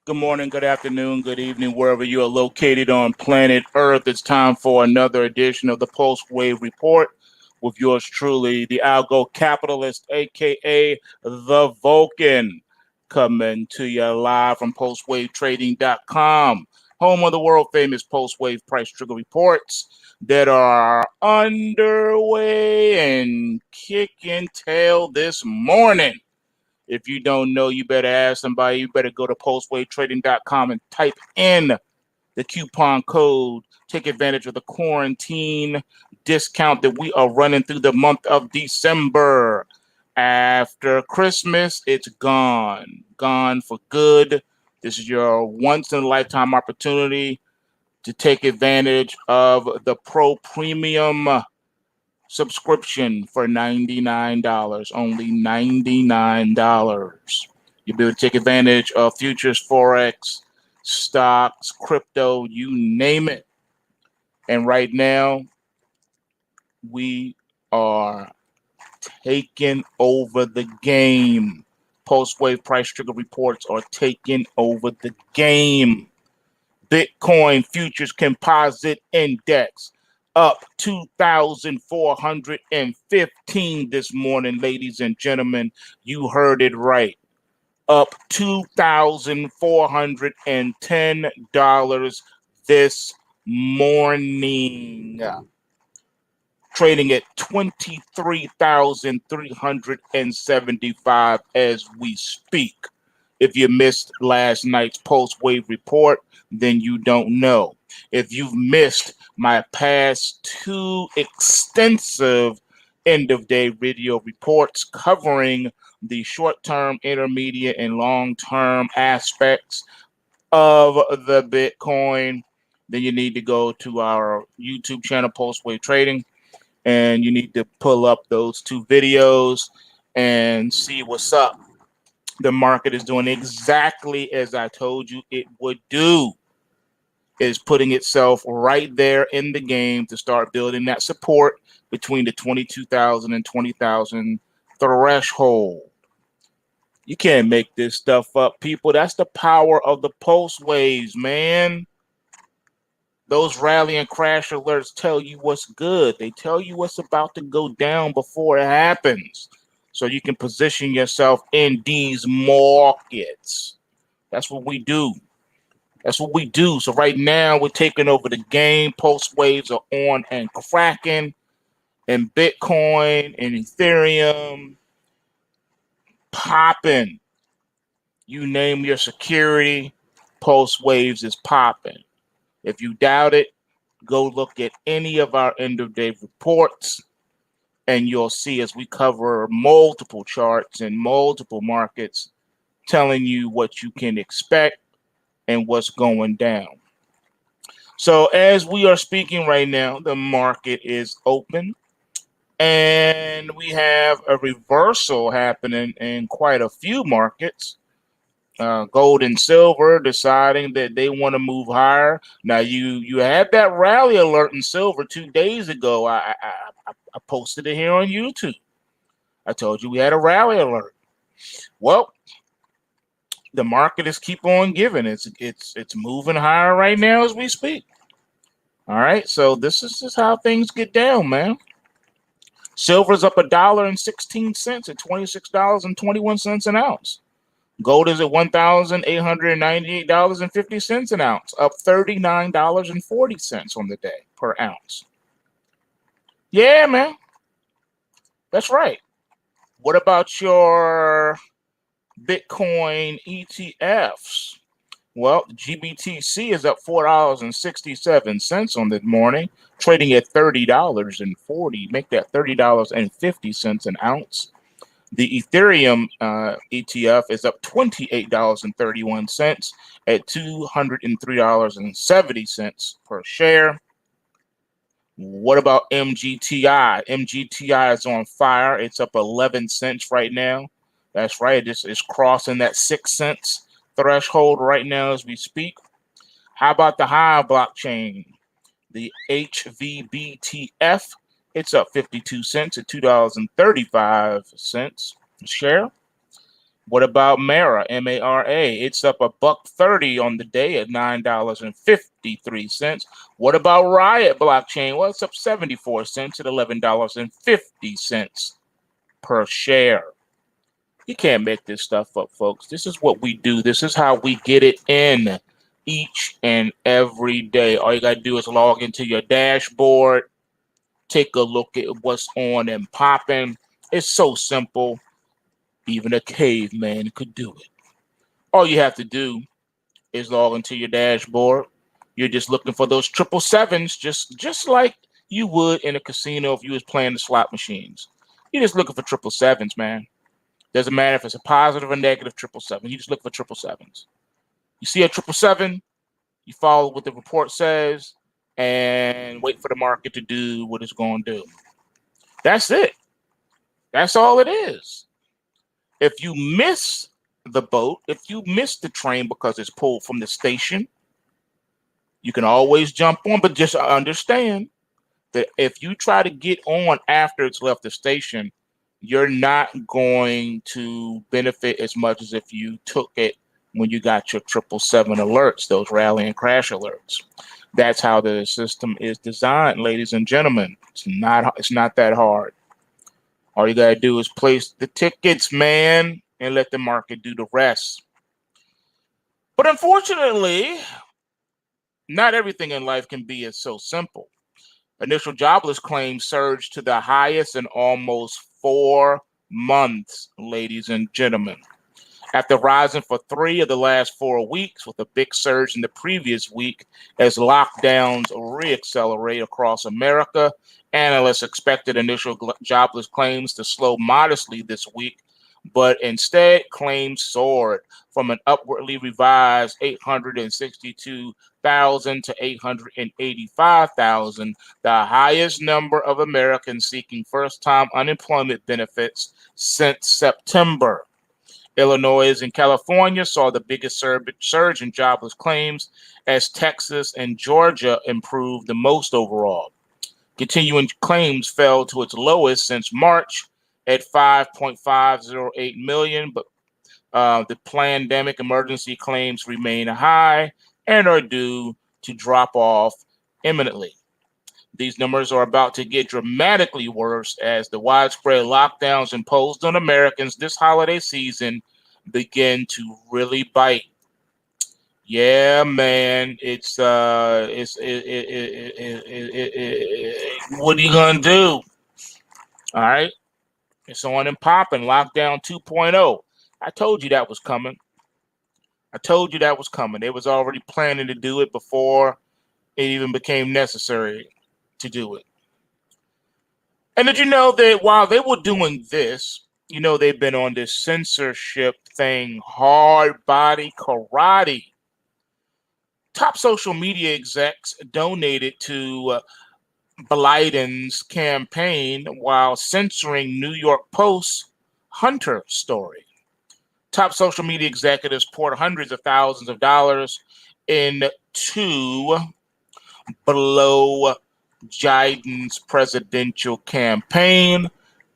Good morning, good afternoon, good evening, wherever you are located on planet Earth. It's time for another edition of the PulseWave Report with yours truly, the Algo Capitalist, aka the Vulcan, coming to you live from PulseWaveTrading.com, home of the world famous PulseWave price trigger reports that are underway and kicking tail this morning. If you don't know, you better ask somebody. You better go to PulseWaveTrading.com and type in the coupon code. Take advantage of the quarantine discount that we are running through the month of December. After Christmas, it's gone for good. This is your once in a lifetime opportunity to take advantage of the Pro Premium subscription for $99, only $99. You'll be able to take advantage of futures, forex, stocks, crypto, you name it. And right now, we are taking over the game. Post-wave price trigger reports are taking over the game. Bitcoin futures composite index up 2,415 this morning, ladies and gentlemen. You heard it right. Up $2,410 this morning. Trading at 23,375 as we speak. If you missed last night's Post Wave report, then you don't know. If you've missed my past two extensive end of day video reports covering the short term, intermediate, and long term aspects of the Bitcoin, then you need to go to our YouTube channel, Post Wave Trading, and you need to pull up those two videos and see what's up. The market is doing exactly as I told you it would do. Is putting itself right there in the game to start building that support between the 22,000 and 20,000 threshold. You can't make this stuff up, people. That's the power of the pulse waves, man. Those rally and crash alerts tell you what's good. They tell you what's about to go down before it happens, so you can position yourself in these markets. That's what we do. That's what we do. So right now we're taking over the game. Pulse waves are on and cracking, and Bitcoin and Ethereum popping. You name your security, Pulse waves is popping. If you doubt it, go look at any of our end of day reports, and you'll see as we cover multiple charts and multiple markets, telling you what you can expect and what's going down. So as we are speaking right now, the market is open, and we have a reversal happening in quite a few markets. Gold and silver deciding that they want to move higher. Now you had that rally alert in silver 2 days ago. I posted it here on YouTube. I told you we had a rally alert. Well, the market is keep on giving. It's moving higher right now as we speak. All right, so this is just how things get down, man. Silver's up $1.16 at $26.21 an ounce. Gold is at $1,898.50 an ounce, up $39.40 on the day per ounce. Yeah, man, that's right. What about your Bitcoin ETFs? Well, GBTC is up $4.67 on the morning, trading at $30.40. Make that $30.50 an ounce. The Ethereum ETF is up $28.31 at $203.70 per share. What about MGTI? MGTI is on fire. It's up 11 cents right now. That's right. It's crossing that 6 cents threshold right now as we speak. How about the Hive blockchain? The HVBTF, it's up 52 cents at $2.35 a share. What about Mara, M-A-R-A? It's up $1.30 on the day at $9.53. What about Riot blockchain? Well, it's up 74 cents at $11.50 per share. You can't make this stuff up, folks. This is what we do. This is how we get it in each and every day. All you got to do is log into your dashboard, take a look at what's on and popping. It's so simple. Even a caveman could do it. All you have to do is log into your dashboard. You're just looking for those triple sevens, just like you would in a casino if you was playing the slot machines. You're just looking for triple sevens, man. Doesn't matter if it's a positive or negative triple seven. You just look for triple sevens. You see a triple seven, you follow what the report says, and wait for the market to do what it's going to do. That's it. That's all it is. If you miss the boat, if you miss the train because it's pulled from the station, you can always jump on, but just understand that if you try to get on after it's left the station, you're not going to benefit as much as if you took it when you got your 777 alerts, those rally and crash alerts. That's how the system is designed, ladies and gentlemen. It's not that hard. All you gotta do is place the tickets, man, and let the market do the rest. But unfortunately, not everything in life can be as so simple. Initial jobless claims surged to the highest in almost 4 months, ladies and gentlemen. After rising for 3 of the last 4 weeks, with a big surge in the previous week as lockdowns reaccelerate across America, analysts expected initial jobless claims to slow modestly this week, but instead claims soared from an upwardly revised 862,000 to 885,000, the highest number of Americans seeking first-time unemployment benefits since September. Illinois and California saw the biggest surge in jobless claims, as Texas and Georgia improved the most overall. Continuing claims fell to its lowest since March at 5.508 million, but the pandemic emergency claims remain high and are due to drop off imminently. These numbers are about to get dramatically worse as the widespread lockdowns imposed on Americans this holiday season begin to really bite. Yeah, man, what are you gonna do? All right, it's on and popping. Lockdown 2.0. I told you that was coming. I told you that was coming. They was already planning to do it before it even became necessary to do it. And did you know that while they were doing this, they've been on this censorship thing, hard body karate. Top social media execs donated to Biden's campaign while censoring New York Post Hunter story. Top social media executives poured hundreds of thousands of dollars into below Biden's presidential campaign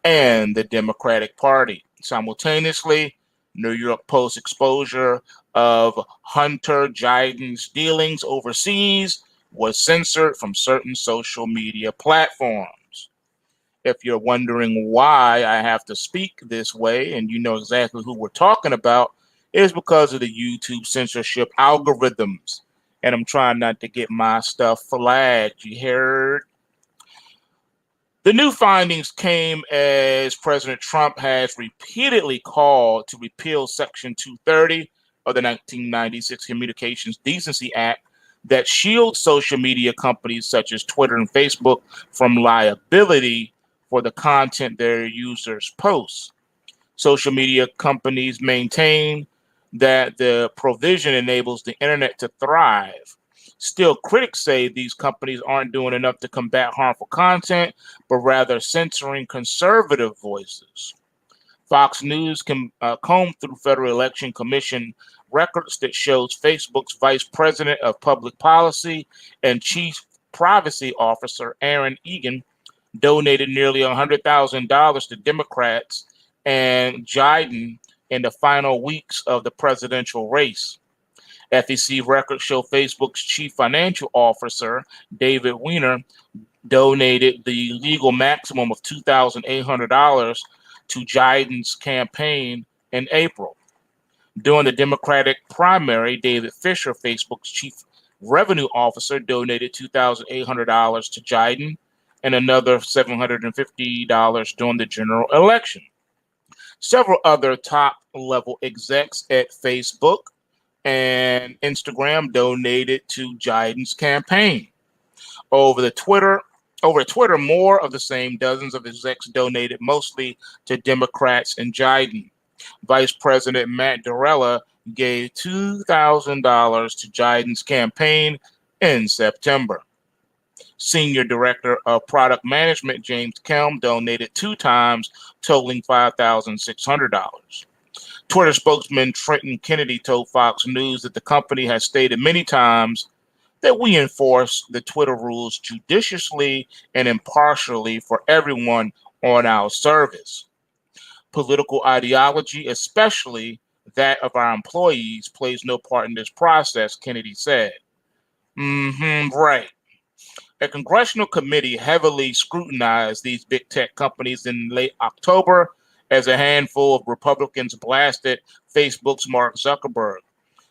and the Democratic Party. Simultaneously, New York Post exposure of Hunter Biden's dealings overseas was censored from certain social media platforms. If you're wondering why I have to speak this way, and you know exactly who we're talking about, it's because of the YouTube censorship algorithms. And I'm trying not to get my stuff flagged. You heard? The new findings came as President Trump has repeatedly called to repeal Section 230 of the 1996 Communications Decency Act that shields social media companies such as Twitter and Facebook from liability for the content their users post. Social media companies maintain that the provision enables the internet to thrive. Still, critics say these companies aren't doing enough to combat harmful content, but rather censoring conservative voices. Fox News can comb through Federal Election Commission records that shows Facebook's Vice President of Public Policy and Chief Privacy Officer Aaron Egan donated nearly $100,000 to Democrats, and Biden in the final weeks of the presidential race. FEC records show Facebook's chief financial officer, David Weiner, donated the legal maximum of $2,800 to Biden's campaign in April. During the Democratic primary, David Fisher, Facebook's chief revenue officer, donated $2,800 to Biden and another $750 during the general election. Several other top-level execs at Facebook and Instagram donated to Biden's campaign. Over Twitter, more of the same dozens of execs donated mostly to Democrats and Biden. Vice President Matt Dorella gave $2,000 to Biden's campaign in September. Senior Director of Product Management James Kelm donated 2 times, totaling $5,600. Twitter spokesman Trenton Kennedy told Fox News that the company has stated many times that we enforce the Twitter rules judiciously and impartially for everyone on our service. Political ideology, especially that of our employees, plays no part in this process, Kennedy said. Right. A congressional committee heavily scrutinized these big tech companies in late October as a handful of Republicans blasted Facebook's Mark Zuckerberg,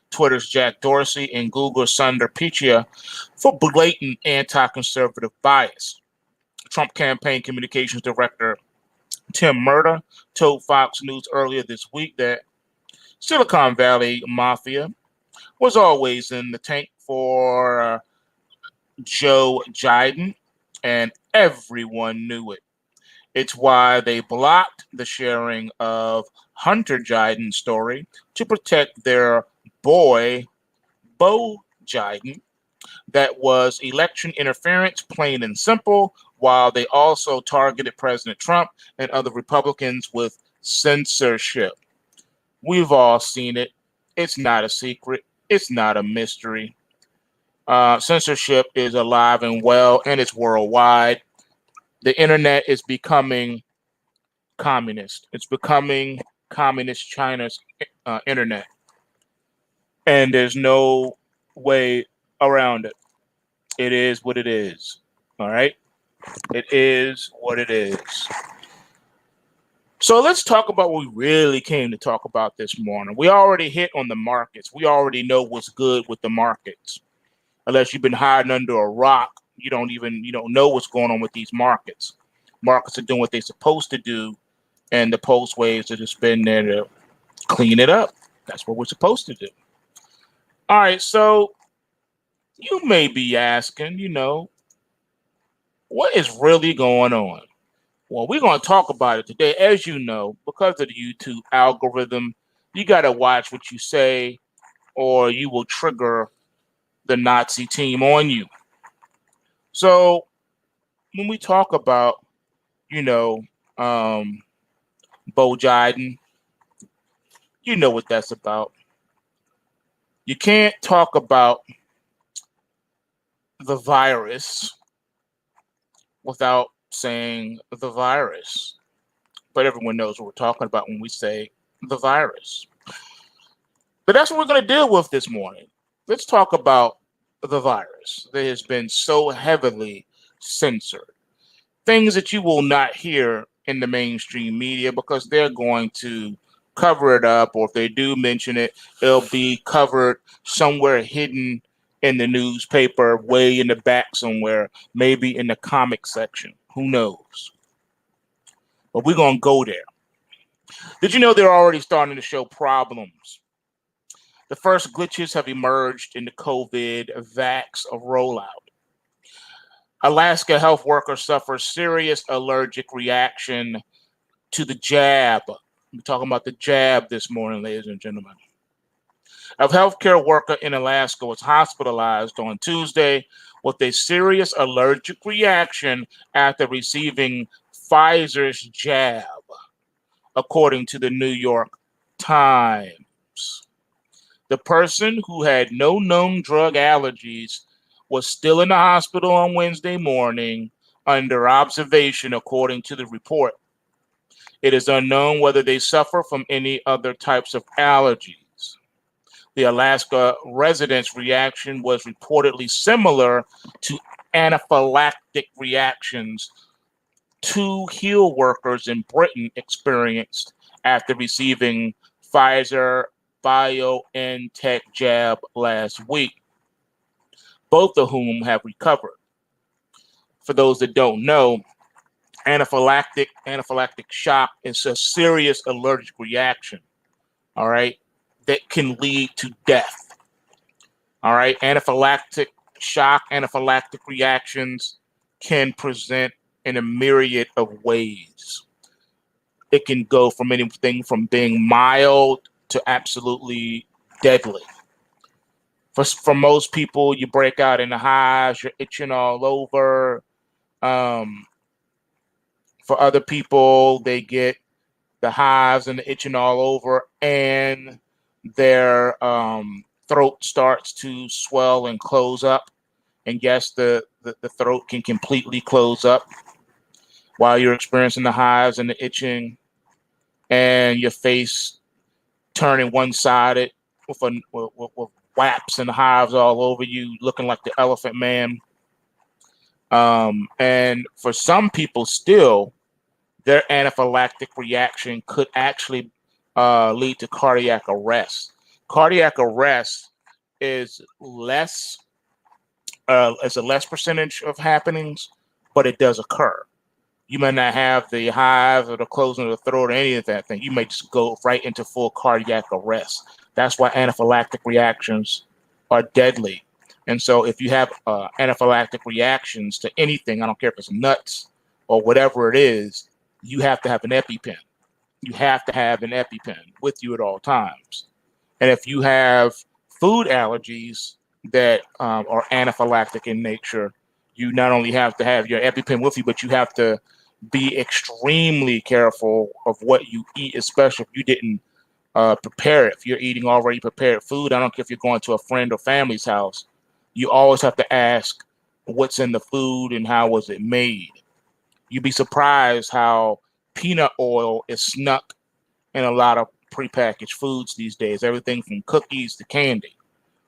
Twitter's Jack Dorsey, and Google's Sundar Pichai for blatant anti-conservative bias. Trump campaign communications director Tim Murta told Fox News earlier this week that Silicon Valley Mafia was always in the tank for Joe Biden, and everyone knew it. It's why they blocked the sharing of Hunter Biden's story to protect their boy, Beau Biden. That was election interference, plain and simple, while they also targeted President Trump and other Republicans with censorship. We've all seen it. It's not a secret. It's not a mystery. Censorship is alive and well, and it's worldwide. The internet is becoming communist. It's becoming communist China's internet. And there's no way around it. It is what it is. All right? It is what it is. So let's talk about what we really came to talk about this morning. We already hit on the markets. We already know what's good with the markets. Unless you've been hiding under a rock, you don't know what's going on with these markets. Markets are doing what they're supposed to do, and the pulse waves are just been there to clean it up. That's what we're supposed to do. All right, so you may be asking, what is really going on? Well, we're going to talk about it today. As you know, because of the YouTube algorithm, you got to watch what you say, or you will trigger the Nazi team on you. So when we talk about, Beau Biden, you know what that's about. You can't talk about the virus without saying the virus. But everyone knows what we're talking about when we say the virus. But that's what we're going to deal with this morning. Let's talk about the virus that has been so heavily censored. Things that you will not hear in the mainstream media because they're going to cover it up, or if they do mention it, it'll be covered somewhere hidden in the newspaper, way in the back somewhere, maybe in the comic section. Who knows? But we're going to go there. Did you know they're already starting to show problems? The first glitches have emerged in the COVID vax rollout. Alaska health worker suffers serious allergic reaction to the jab. We're talking about the jab this morning, ladies and gentlemen. A healthcare worker in Alaska was hospitalized on Tuesday with a serious allergic reaction after receiving Pfizer's jab, according to the New York Times. The person, who had no known drug allergies, was still in the hospital on Wednesday morning under observation, according to the report. It is unknown whether they suffer from any other types of allergies. The Alaska resident's reaction was reportedly similar to anaphylactic reactions two Hill workers in Britain experienced after receiving Pfizer BioNTech jab last week, both of whom have recovered. For those that don't know, anaphylactic shock is a serious allergic reaction, all right, that can lead to death. All right, anaphylactic shock, anaphylactic reactions can present in a myriad of ways. It can go from anything from being mild to absolutely deadly. For most people, you break out in the hives, you're itching all over. Um, for other people, they get the hives and the itching all over, and their throat starts to swell and close up. And yes, the throat can completely close up while you're experiencing the hives and the itching, and your face turning one-sided with whaps and hives all over you, looking like the Elephant Man. And for some people, still, their anaphylactic reaction could actually lead to cardiac arrest. Cardiac arrest is less, is a less percentage of happenings, but it does occur. You may not have the hives or the closing of the throat or any of that thing. You may just go right into full cardiac arrest. That's why anaphylactic reactions are deadly. And so if you have anaphylactic reactions to anything, I don't care if it's nuts or whatever it is, you have to have an EpiPen. You have to have an EpiPen with you at all times. And if you have food allergies that are anaphylactic in nature, you not only have to have your EpiPen with you, but you have to be extremely careful of what you eat, especially if you didn't prepare it. If you're eating already prepared food, I don't care if you're going to a friend or family's house, you always have to ask what's in the food and how was it made. You'd be surprised how peanut oil is snuck in a lot of prepackaged foods these days, everything from cookies to candy.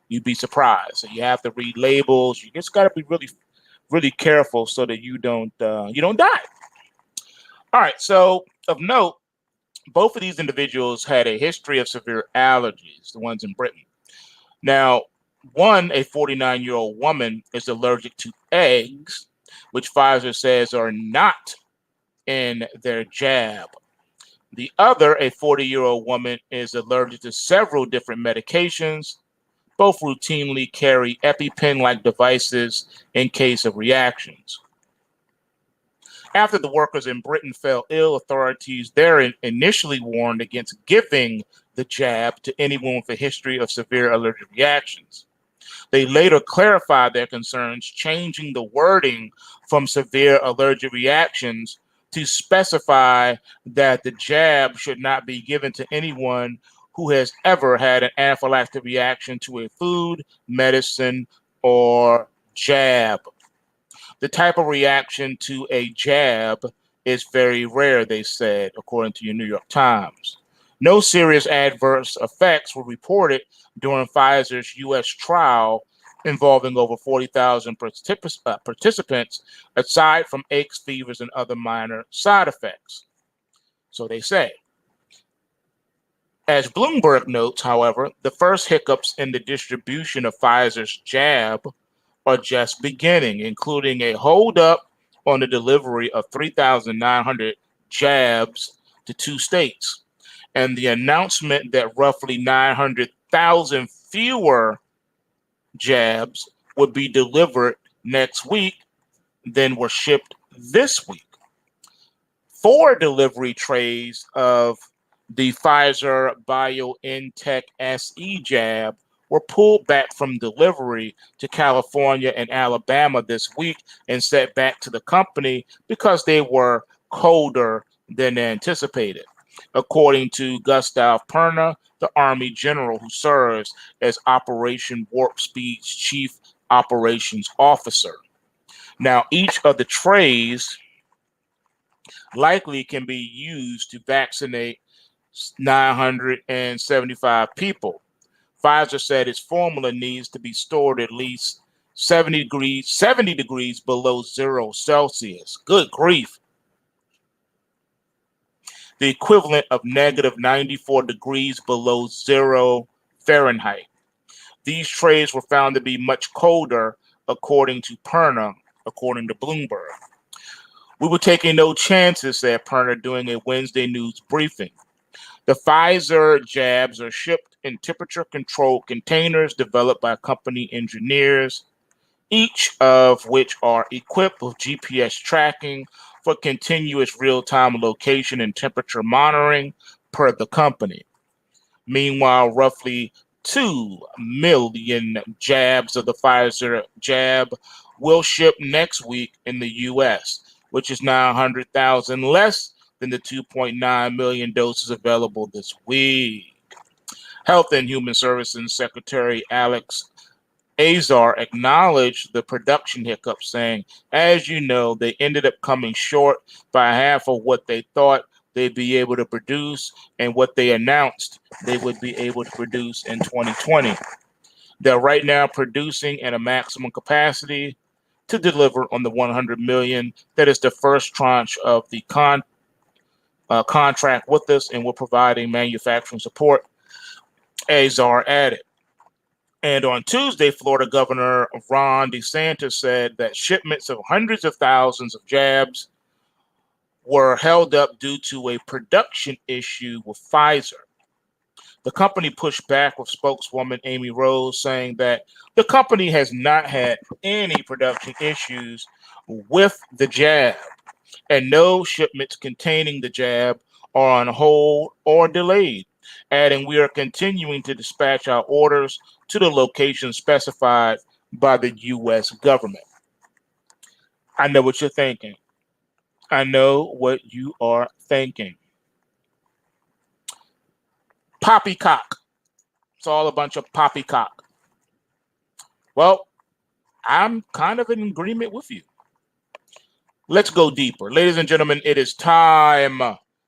You'd be surprised. So you have to read labels. You just got to be really, really careful so that you don't die. All right. So of note, both of these individuals had a history of severe allergies, the ones in Britain. Now, one, a 49-year-old woman, is allergic to eggs, which Pfizer says are not in their jab. The other, a 40-year-old woman, is allergic to several different medications. Both routinely carry EpiPen-like devices in case of reactions. After the workers in Britain fell ill, authorities there initially warned against giving the jab to anyone with a history of severe allergic reactions. They later clarified their concerns, changing the wording from severe allergic reactions to specify that the jab should not be given to anyone who has ever had an anaphylactic reaction to a food, medicine, or jab. The type of reaction to a jab is very rare, they said, according to your New York Times. No serious adverse effects were reported during Pfizer's U.S. trial involving over 40,000 participants, aside from aches, fevers, and other minor side effects. So they say. As Bloomberg notes, however, the first hiccups in the distribution of Pfizer's jab are just beginning, including a holdup on the delivery of 3,900 jabs to two states, and the announcement that roughly 900,000 fewer jabs would be delivered next week than were shipped this week. 4 delivery trays of the Pfizer BioNTech SE jab were pulled back from delivery to California and Alabama this week and sent back to the company because they were colder than anticipated, according to Gustav Perna, the Army general who serves as Operation Warp Speed's chief operations officer. Now, each of the trays likely can be used to vaccinate 975 people. Pfizer said its formula needs to be stored at least 70 degrees below 0 Celsius. Good grief. The equivalent of negative 94 degrees below 0 Fahrenheit. These trays were found to be much colder, according to Perna, according to Bloomberg. We were taking no chances, said Perna during a Wednesday news briefing. The Pfizer jabs are shipped in temperature-controlled containers developed by company engineers, each of which are equipped with GPS tracking for continuous real-time location and temperature monitoring, per the company. Meanwhile, roughly 2 million jabs of the Pfizer jab will ship next week in the U.S., which is 900,000 less than the 2.9 million doses available this week. Health and Human Services Secretary Alex Azar acknowledged the production hiccup, saying, as you know, they ended up coming short by half of what they thought they'd be able to produce and what they announced they would be able to produce in 2020. They're right now producing at a maximum capacity to deliver on the 100 million. That is the first tranche of the contract with us, and we're providing manufacturing support, Azar added. And on Tuesday, Florida Governor Ron DeSantis said that shipments of hundreds of thousands of jabs were held up due to a production issue with Pfizer. The company pushed back, with spokeswoman Amy Rose saying that the company has not had any production issues with the jab, and no shipments containing the jab are on hold or delayed, adding, we are continuing to dispatch our orders to the location specified by the U.S. government. I know what you're thinking. I know what you are thinking. Poppycock. It's all a bunch of poppycock. Well, I'm kind of in agreement with you. Let's go deeper. Ladies and gentlemen, it is time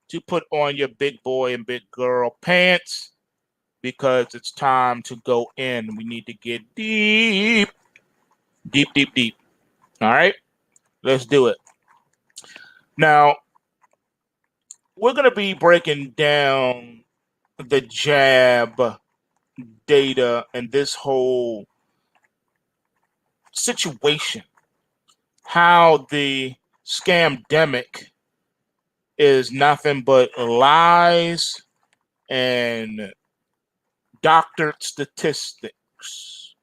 to put on your big boy and big girl pants, because it's time to go in. We need to get deep, deep, deep, deep. All right, let's do it. Now, we're going to be breaking down the jab data and this whole situation, how the scamdemic is nothing but lies and doctored statistics.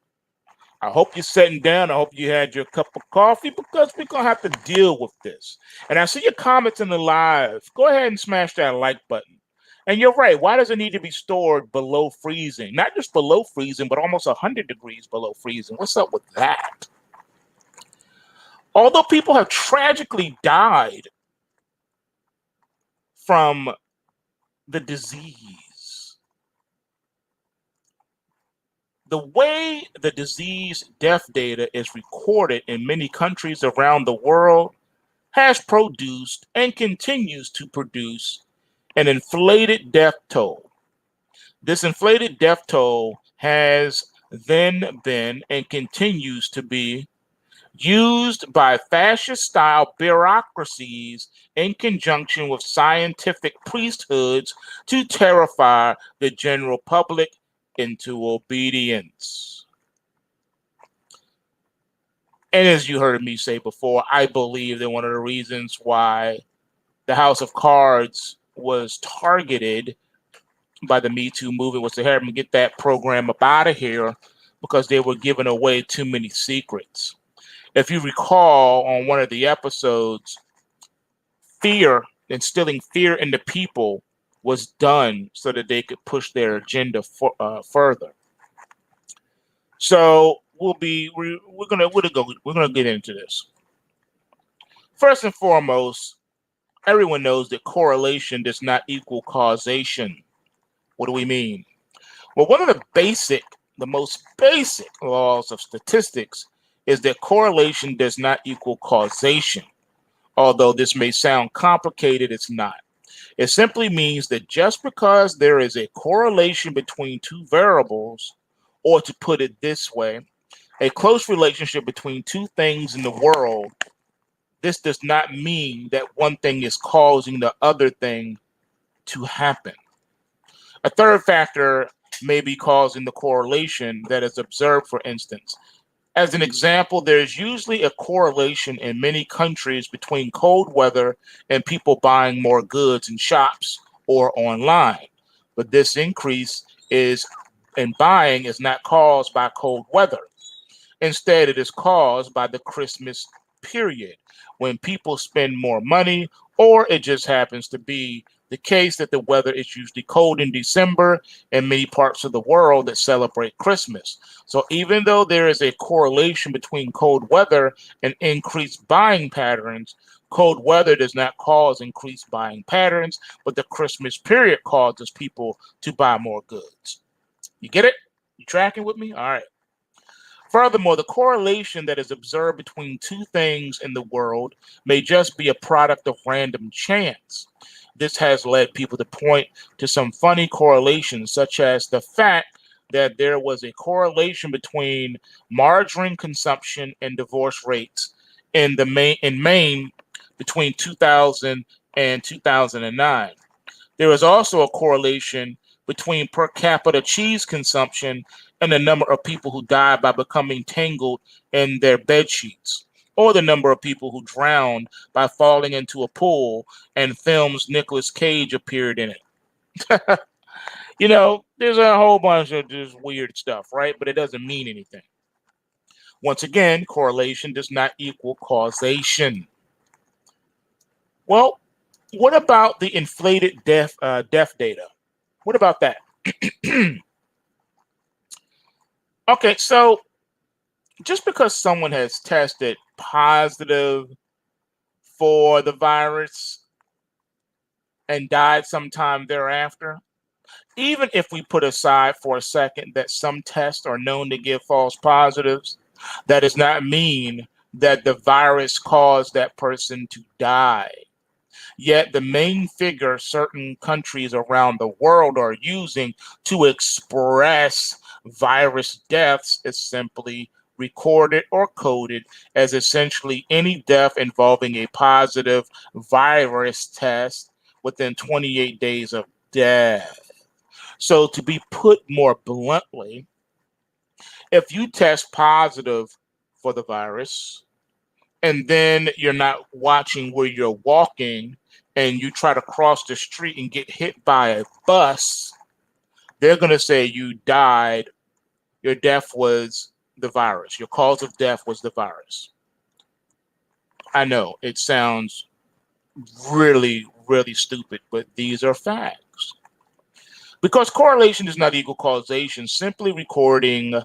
I hope you're sitting down. I hope you had your cup of coffee, because we're going to have to deal with this. And I see your comments in the live. Go ahead and smash that like button. And you're right. Why does it need to be stored below freezing? Not just below freezing, but almost 100 degrees below freezing. What's up with that? Although people have tragically died from the disease, the way the disease death data is recorded in many countries around the world has produced and continues to produce an inflated death toll. This inflated death toll has then been and continues to be used by fascist-style bureaucracies in conjunction with scientific priesthoods to terrify the general public into obedience. And as you heard me say before, I believe that one of the reasons why the House of Cards was targeted by the Me Too movement was to have them get that program up out of here, because they were giving away too many secrets. If you recall, on one of the episodes, instilling fear in the people was done so that they could push their agenda further. So we're gonna get into this. First and foremost, everyone knows that correlation does not equal causation. What do we mean? Well, one of the most basic laws of statistics is that correlation does not equal causation. Although this may sound complicated, it's not. It simply means that just because there is a correlation between two variables, or to put it this way, a close relationship between two things in the world, this does not mean that one thing is causing the other thing to happen. A third factor may be causing the correlation that is observed, for instance. As an example, there's usually a correlation in many countries between cold weather and people buying more goods in shops or online. But this increase is in buying is not caused by cold weather. Instead, it is caused by the Christmas period when people spend more money, or it just happens to be the case that the weather is usually cold in December in many parts of the world that celebrate Christmas. So even though there is a correlation between cold weather and increased buying patterns, cold weather does not cause increased buying patterns, but the Christmas period causes people to buy more goods. You get it? You tracking with me? All right. Furthermore, the correlation that is observed between two things in the world may just be a product of random chance. This has led people to point to some funny correlations, such as the fact that there was a correlation between margarine consumption and divorce rates in Maine between 2000 and 2009. There is also a correlation between per capita cheese consumption and the number of people who die by becoming tangled in their bed sheets, or the number of people who drowned by falling into a pool and films Nicolas Cage appeared in it. There's a whole bunch of just weird stuff, right? But it doesn't mean anything. Once again, correlation does not equal causation. Well, what about the inflated death data? What about that? Okay, so just because someone has tested positive for the virus and died sometime thereafter, even if we put aside for a second that some tests are known to give false positives, that does not mean that the virus caused that person to die. Yet the main figure certain countries around the world are using to express virus deaths is simply recorded or coded as essentially any death involving a positive virus test within 28 days of death. So to be put more bluntly, if you test positive for the virus and then you're not watching where you're walking and you try to cross the street and get hit by a bus, they're going to say you died. Your death was the virus. Your cause of death was the virus. I know it sounds really, really stupid, but these are facts. Because correlation does not equal causation, simply recording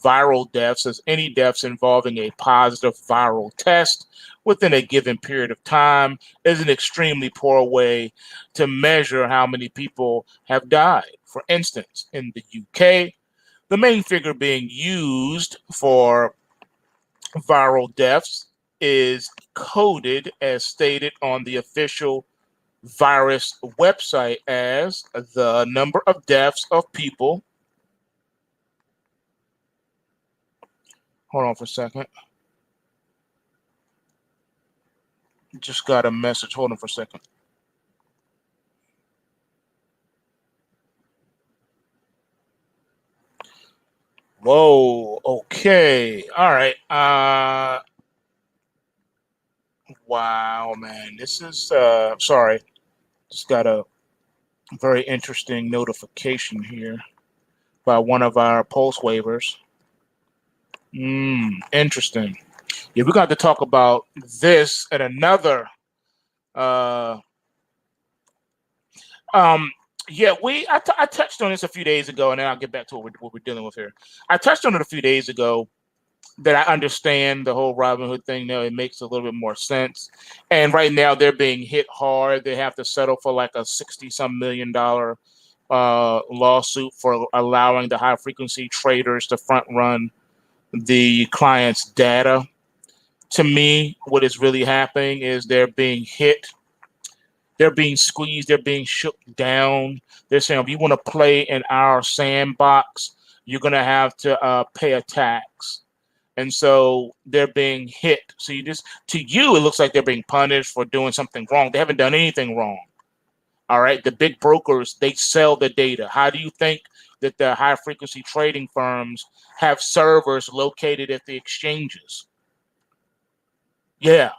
viral deaths as any deaths involving a positive viral test within a given period of time is an extremely poor way to measure how many people have died. For instance, in the UK, the main figure being used for viral deaths is coded as stated on the official virus website as the number of deaths of people. Hold on for a second. Just got a message. Hold on for a second. Whoa. Okay. All right. Wow, man. This is sorry. Just got a very interesting notification here by one of our pulse waivers. Interesting. Yeah, we're going to talk about this at another. Uh, yeah, I touched on this a few days ago, and then I'll get back to what we're dealing with here. I touched on it a few days ago that I understand the whole Robinhood thing now. It makes a little bit more sense. And right now they're being hit hard. They have to settle for like a $60-some million lawsuit for allowing the high frequency traders to front run the client's data. To me, what is really happening is they're being hit, they're being squeezed, they're being shook down. They're saying, if you want to play in our sandbox, you're going to have to pay a tax. And so they're being hit. So to you, it looks like they're being punished for doing something wrong. They haven't done anything wrong. All right. The big brokers, they sell the data. How do you think that the high frequency trading firms have servers located at the exchanges? Yeah.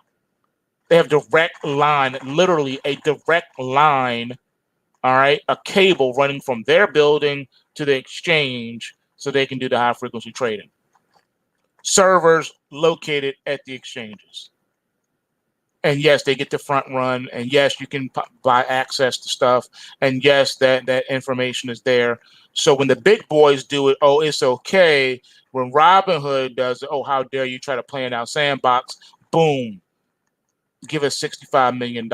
They have direct line, literally a direct line, all right, a cable running from their building to the exchange so they can do the high frequency trading. Servers located at the exchanges. And yes, they get the front run. And yes, you can buy access to stuff. And yes, that information is there. So when the big boys do it, oh, it's okay. When Robinhood does it, oh, how dare you try to play in our sandbox? Boom, give us $65 million.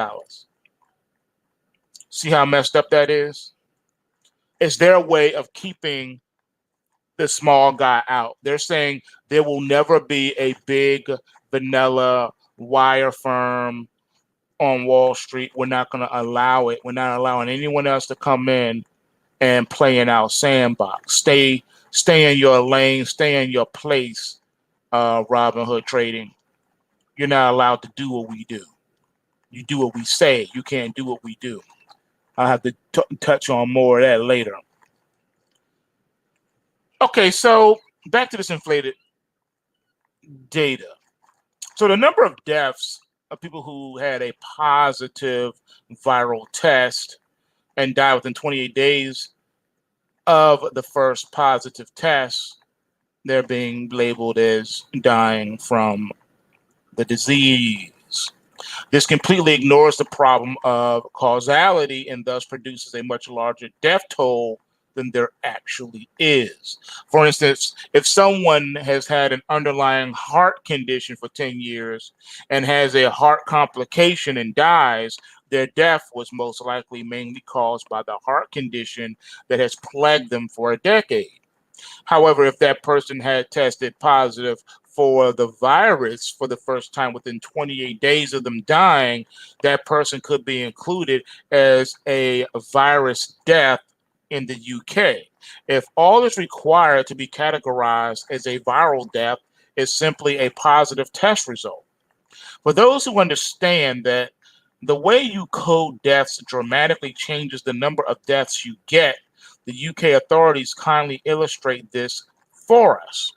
See how messed up that is? It's their way of keeping the small guy out. They're saying there will never be a big vanilla wire firm on Wall Street. We're not going to allow it. We're not allowing anyone else to come in and play in our sandbox. Stay in your lane, stay in your place, Robinhood trading. You're not allowed to do what we do. You do what we say. You can't do what we do. I'll have to touch on more of that later. Okay, so back to this inflated data. So the number of deaths of people who had a positive viral test and died within 28 days of the first positive test, they're being labeled as dying from the disease. This completely ignores the problem of causality and thus produces a much larger death toll than there actually is. For instance, if someone has had an underlying heart condition for 10 years and has a heart complication and dies, their death was most likely mainly caused by the heart condition that has plagued them for a decade. However, if that person had tested positive for the virus for the first time within 28 days of them dying, that person could be included as a virus death in the UK. If all is required to be categorized as a viral death is simply a positive test result. For those who understand that the way you code deaths dramatically changes the number of deaths you get, the UK authorities kindly illustrate this for us.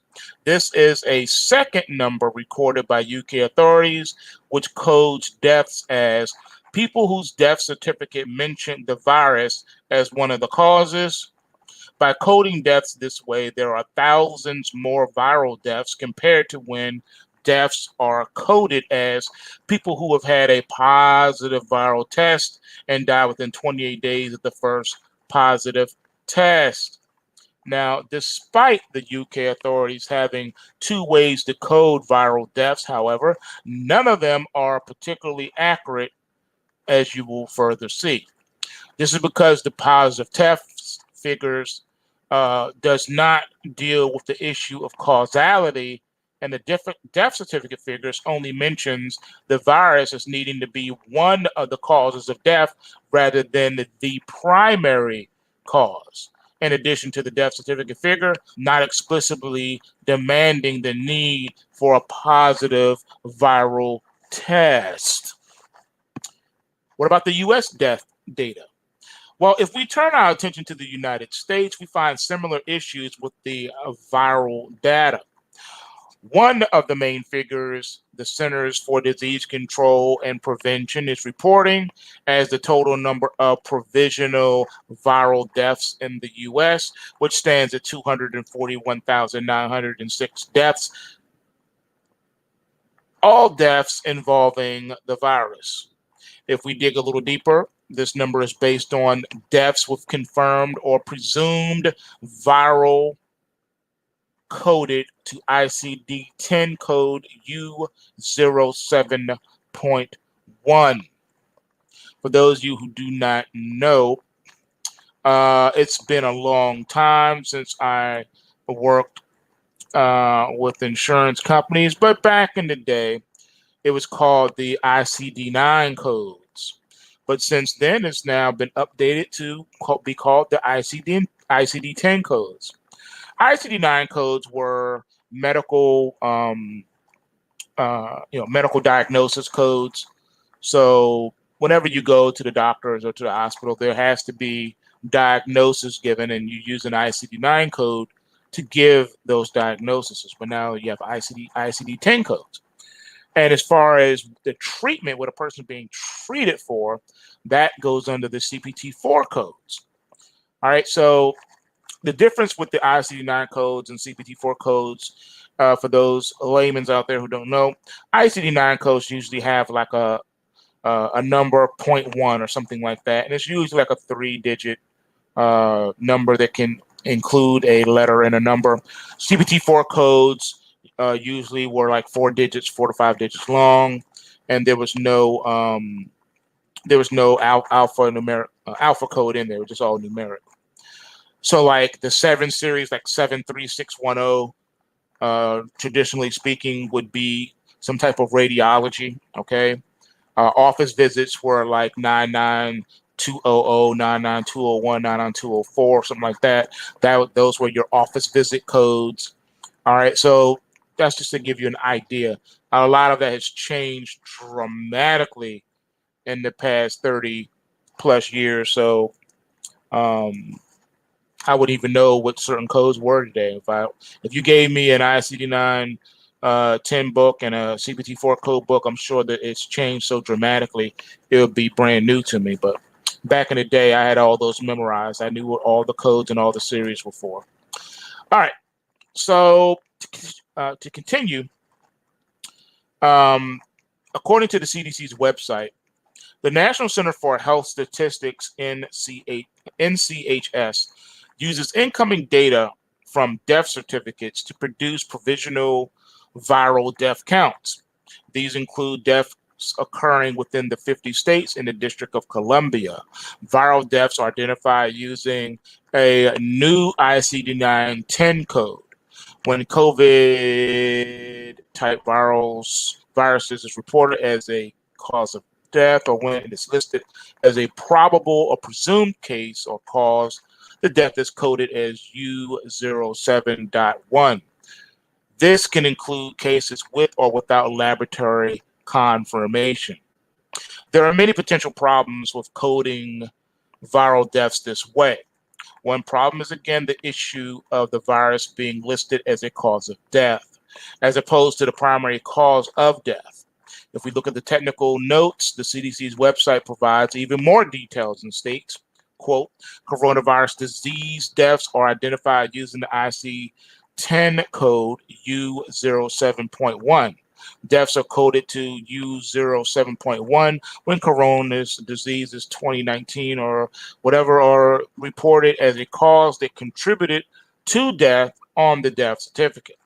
This is a second number recorded by UK authorities, which codes deaths as people whose death certificate mentioned the virus as one of the causes. By coding deaths this way, there are thousands more viral deaths compared to when deaths are coded as people who have had a positive viral test and die within 28 days of the first positive test. Now, despite the UK authorities having two ways to code viral deaths, however, none of them are particularly accurate, as you will further see. This is because the positive test figures does not deal with the issue of causality, and the different death certificate figures only mentions the virus as needing to be one of the causes of death rather than the primary cause. In addition to the death certificate figure, not explicitly demanding the need for a positive viral test. What about the US death data? Well, if we turn our attention to the United States, we find similar issues with the viral data. One of the main figures the Centers for Disease Control and Prevention is reporting as the total number of provisional viral deaths in the U.S., which stands at 241,906 deaths, all deaths involving the virus. If we dig a little deeper, this number is based on deaths with confirmed or presumed viral coded to ICD-10 code U07.1. For those of you who do not know, it's been a long time since I worked with insurance companies, but back in the day, it was called the ICD-9 codes. But since then, it's now been updated to be called the ICD-10 codes. ICD-9 codes were medical, medical diagnosis codes. So whenever you go to the doctors or to the hospital, there has to be diagnosis given, and you use an ICD-9 code to give those diagnoses. But now you have ICD-10 codes. And as far as the treatment, what a person being treated for, that goes under the CPT-4 codes. All right, so the difference with the ICD-9 codes and CPT-4 codes, for those laymen out there who don't know, ICD-9 codes usually have like a number 0.1 or something like that, and it's usually like a 3-digit number that can include a letter and a number. CPT-4 codes usually were like 4 digits, 4 to 5 digits long, and there was no alpha code in there. It was just all numeric. So like the 7 series, like 73610, traditionally speaking, would be some type of radiology. Okay, office visits were like 99200, 99201, 99204, something like that. Those were your office visit codes. All right, so that's just to give you an idea. A lot of that has changed dramatically in the past 30 plus years. So I wouldn't even know what certain codes were today. If you gave me an ICD-9 10 book and a CPT-4 code book, I'm sure that it's changed so dramatically it would be brand new to me. But back in the day, I had all those memorized. I knew what all the codes and all the series were for. All right, so to continue, according to the CDC's website, the National Center for Health Statistics, NCHS, uses incoming data from death certificates to produce provisional viral death counts. These include deaths occurring within the 50 states and the District of Columbia. Viral deaths are identified using a new ICD-9-10 code. When COVID-type viruses is reported as a cause of death, or when it is listed as a probable or presumed case or cause, the death is coded as U07.1. This can include cases with or without laboratory confirmation. There are many potential problems with coding viral deaths this way. One problem is, again, the issue of the virus being listed as a cause of death, as opposed to the primary cause of death. If we look at the technical notes, the CDC's website provides even more details and states, quote, coronavirus disease deaths are identified using the IC10 code U07.1. Deaths are coded to U07.1 when coronavirus disease is 2019 or whatever are reported as a cause that contributed to death on the death certificate.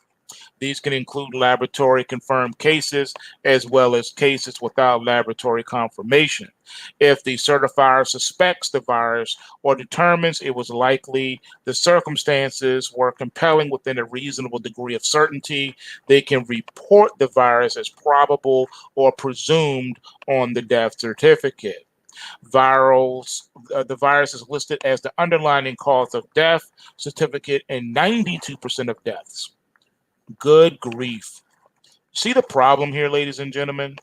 These can include laboratory confirmed cases as well as cases without laboratory confirmation. If the certifier suspects the virus or determines it was likely, the circumstances were compelling within a reasonable degree of certainty, they can report the virus as probable or presumed on the death certificate. The virus is listed as the underlying cause of death certificate in 92% of deaths. Good grief. See the problem here, ladies and gentlemen?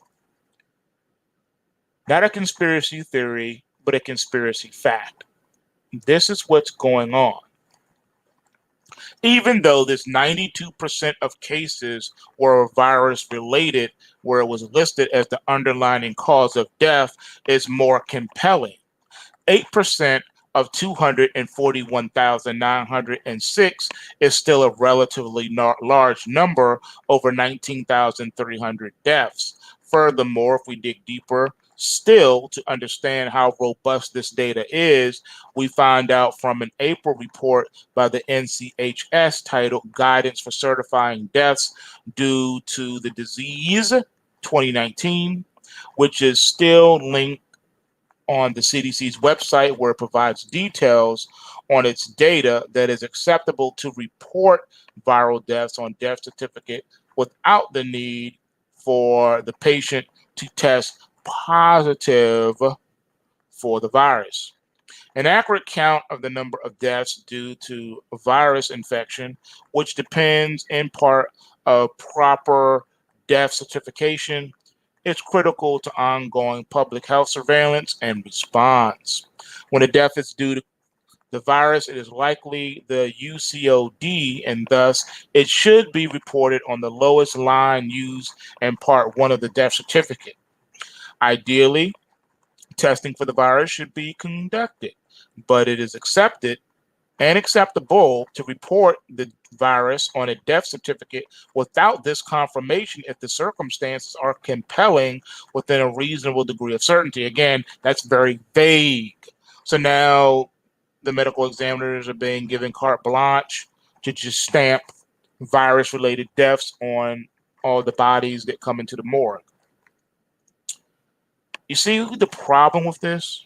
Not a conspiracy theory, but a conspiracy fact. This is what's going on. Even though this 92% of cases were virus related, where it was listed as the underlying cause of death, is more compelling. 8% of 241,906 is still a relatively large number over 19,300 deaths. Furthermore, if we dig deeper still to understand how robust this data is, we find out from an April report by the NCHS titled Guidance for Certifying Deaths Due to the Disease 2019, which is still linked on the CDC's website, where it provides details on its data that is acceptable to report viral deaths on death certificate without the need for the patient to test positive for the virus. An accurate count of the number of deaths due to virus infection, which depends in part of proper death certification, is critical to ongoing public health surveillance and response. When a death is due to the virus, it is likely the UCOD, and thus it should be reported on the lowest line used in Part 1 of the death certificate. Ideally, testing for the virus should be conducted, but it is accepted and acceptable to report the virus on a death certificate without this confirmation if the circumstances are compelling within a reasonable degree of certainty. Again, that's very vague. So now the medical examiners are being given carte blanche to just stamp virus-related deaths on all the bodies that come into the morgue. You see the problem with this?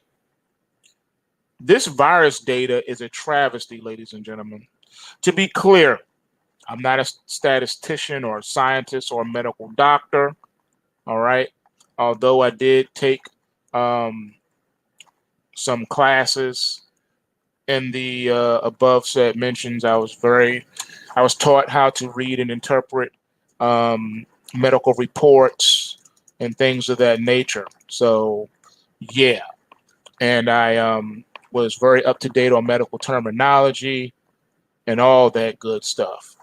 This virus data is a travesty, ladies and gentlemen. To be clear, I'm not a statistician or a scientist or a medical doctor, all right? Although I did take some classes in the above said mentions, I was taught how to read and interpret medical reports and things of that nature. So, yeah, and I was very up to date on medical terminology and all that good stuff.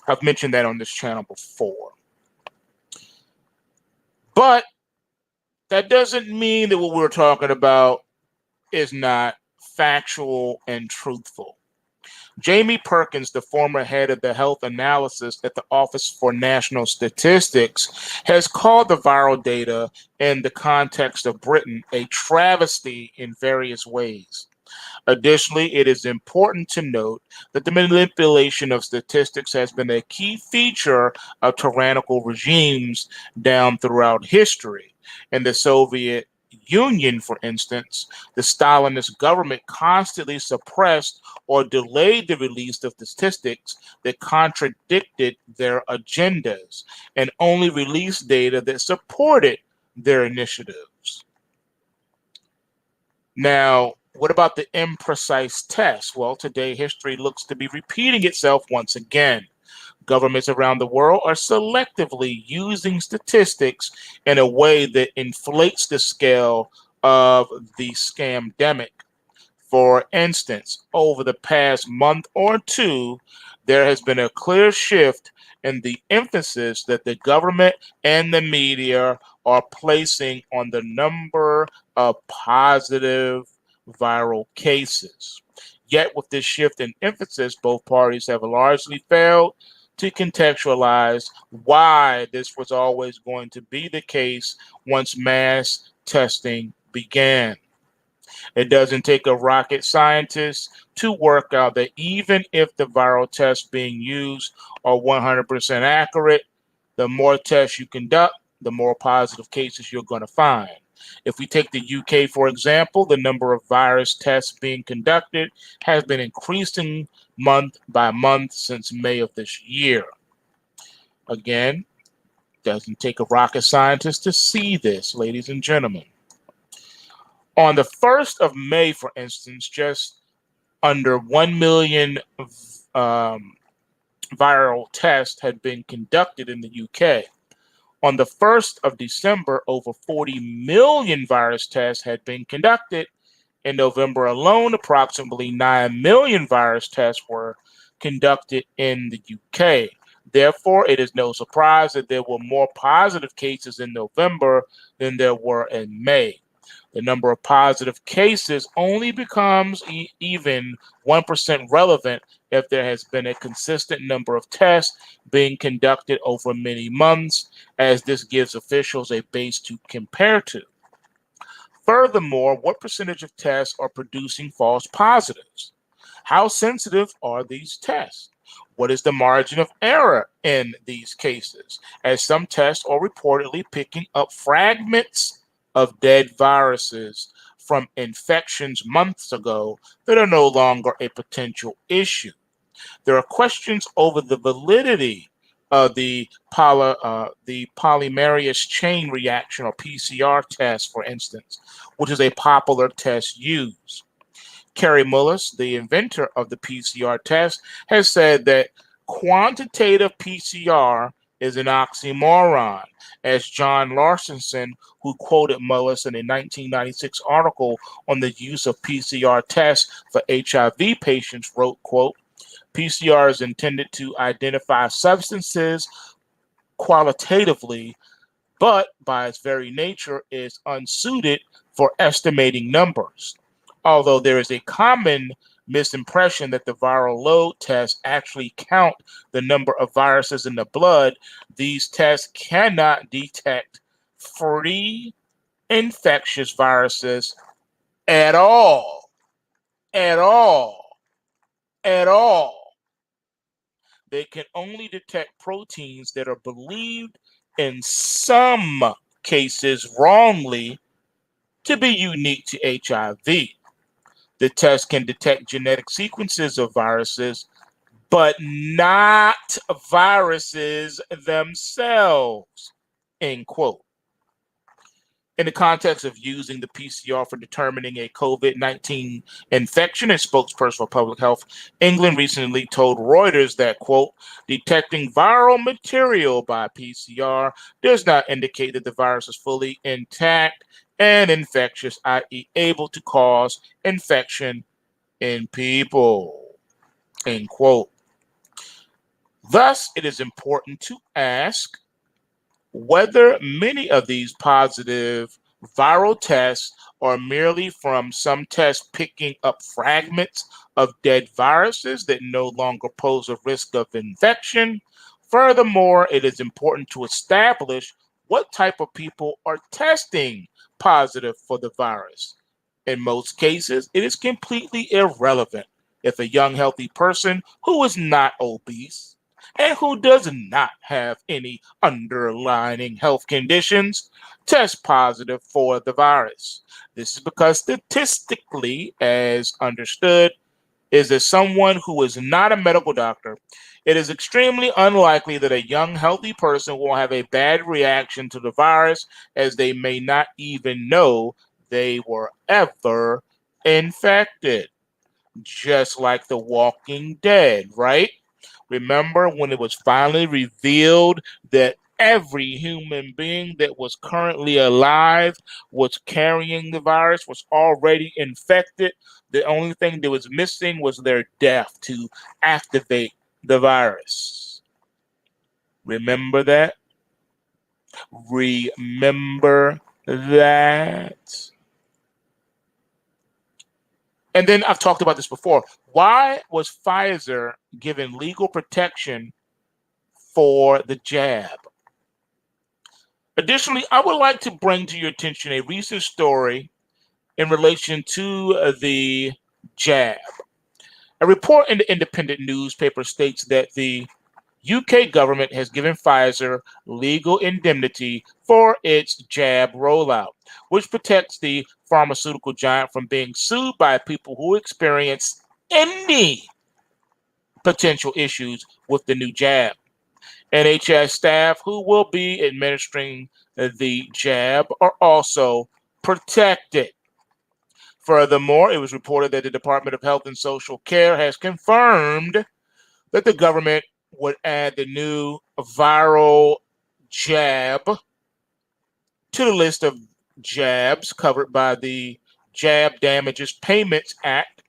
I've mentioned that on this channel before. But that doesn't mean that what we're talking about is not factual and truthful. Jamie Perkins, the former head of the health analysis at the Office for National Statistics, has called the viral data in the context of Britain a travesty in various ways. Additionally, it is important to note that the manipulation of statistics has been a key feature of tyrannical regimes down throughout history. In the Soviet Union, for instance, the Stalinist government constantly suppressed or delayed the release of statistics that contradicted their agendas and only released data that supported their initiatives. Now, what about the imprecise tests? Well, today history looks to be repeating itself once again. Governments around the world are selectively using statistics in a way that inflates the scale of the scamdemic. For instance, over the past month or two, there has been a clear shift in the emphasis that the government and the media are placing on the number of positive viral cases. Yet, with this shift in emphasis, both parties have largely failed to contextualize why this was always going to be the case once mass testing began. It doesn't take a rocket scientist to work out that even if the viral tests being used are 100% accurate, the more tests you conduct, the more positive cases you're going to find. If we take the UK, for example, the number of virus tests being conducted has been increasing month by month since May of this year. Again, doesn't take a rocket scientist to see this, ladies and gentlemen. On the 1st of May, for instance, just under 1 million viral tests had been conducted in the UK. On the 1st of December, over 40 million virus tests had been conducted. In November alone, approximately 9 million virus tests were conducted in the UK. Therefore, it is no surprise that there were more positive cases in November than there were in May. The number of positive cases only becomes even 1% relevant if there has been a consistent number of tests being conducted over many months, as this gives officials a base to compare to. Furthermore, what percentage of tests are producing false positives? How sensitive are these tests? What is the margin of error in these cases, as some tests are reportedly picking up fragments of dead viruses from infections months ago that are no longer a potential issue? There are questions over the validity the polymerase chain reaction or PCR test, for instance, which is a popular test used. Kerry Mullis, the inventor of the PCR test, has said that quantitative PCR is an oxymoron, as John Larsonson, who quoted Mullis in a 1996 article on the use of PCR tests for HIV patients, wrote, quote, PCR is intended to identify substances qualitatively, but by its very nature is unsuited for estimating numbers. Although there is a common misimpression that the viral load tests actually count the number of viruses in the blood, these tests cannot detect free infectious viruses at all, at all, at all. They can only detect proteins that are believed in some cases wrongly to be unique to HIV. The test can detect genetic sequences of viruses, but not viruses themselves, end quote. In the context of using the PCR for determining a COVID-19 infection, a spokesperson for public health England recently told Reuters that, quote, detecting viral material by PCR does not indicate that the virus is fully intact and infectious, i.e., able to cause infection in people, end quote. Thus, it is important to ask whether many of these positive viral tests are merely from some tests picking up fragments of dead viruses that no longer pose a risk of infection. Furthermore, it is important to establish what type of people are testing positive for the virus. In most cases, it is completely irrelevant if a young, healthy person who is not obese and who does not have any underlying health conditions test positive for the virus. This is because statistically, as understood, is that someone who is not a medical doctor, it is extremely unlikely that a young, healthy person will have a bad reaction to the virus, as they may not even know they were ever infected. Just like The Walking Dead, right? Remember when it was finally revealed that every human being that was currently alive was carrying the virus, was already infected? The only thing that was missing was their death to activate the virus. Remember that? Remember that? And then I've talked about this before. Why was Pfizer given legal protection for the jab? Additionally, I would like to bring to your attention a recent story in relation to the jab. A report in the independent newspaper states that the UK government has given Pfizer legal indemnity for its jab rollout, which protects the pharmaceutical giant from being sued by people who experience any potential issues with the new jab. NHS staff who will be administering the jab are also protected. Furthermore, it was reported that the Department of Health and Social Care has confirmed that the government would add the new viral jab to the list of jabs covered by the Jab Damages Payments Act.